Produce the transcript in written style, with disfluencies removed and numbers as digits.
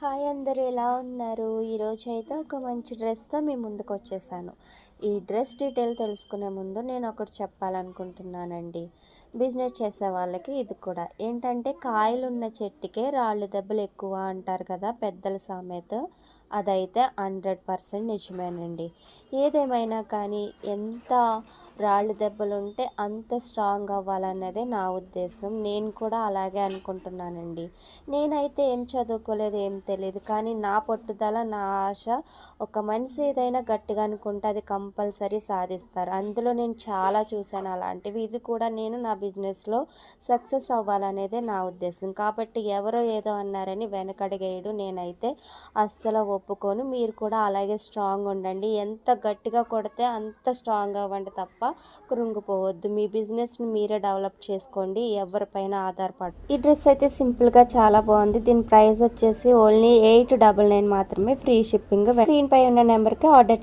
Hi అందరూ ఎలా ఉన్నారు? ఈరోజు అయితే ఒక మంచి డ్రెస్‌తో మీ ముందుకొచ్చేసాను. ఈ డ్రెస్ డీటెయిల్ తెలుసుకునే ముందు నేను ఒకటి చెప్పాలనుకుంటున్నానండి. బిజినెస్ చేసే వాళ్ళకి ఇది కూడా. ఏంటంటే కాయలున్న చెట్టుకే రాళ్ళు దెబ్బలు ఎక్కువ అంటారు కదా పెద్దల సామెత. అదైతే 100% నిజమేనండి. ఏదేమైనా కానీ ఎంత రాళ్ళు దెబ్బలుంటే అంత స్ట్రాంగ్ అవ్వాలన్నదే నా ఉద్దేశం. నేను కూడా అలాగే అనుకుంటున్నానండి. నేనైతే ఏం చదువుకోలేదు, ఏం తెలీదు. కానీ నా పట్టుదల, నా ఆశ ఒక మనిషి ఏదైనా గట్టిగా అనుకుంటే అది కంపల్సరీ సాధిస్తారు. అందులో నేను చాలా చూశాను అలాంటివి. ఇది కూడా నేను నా బిజినెస్‌లో సక్సెస్ అవ్వాలనేదే నా ఉద్దేశం. కాబట్టి ఎవరో ఏదో అన్నారని వెనకడుగేయడం నేనైతే అస్సలు ఒప్పుకోను. మీరు కూడా అలాగే స్ట్రాంగ్ ఉండండి. ఎంత గట్టిగా కొడితే అంత స్ట్రాంగ్ అవ్వండి తప్ప కృంగిపోవద్దు. మీ బిజినెస్‌ని మీరే డెవలప్ చేసుకోండి. ఎవరిపైన ఈ డ్రెస్ అయితే సింపుల్‌గా చాలా బాగుంది. దీని ప్రైస్ వచ్చేసి ఓన్లీ 899 మాత్రమే. Free shipping. స్క్రీన్ పై ఉన్న నెంబర్‌కి ఆర్డర్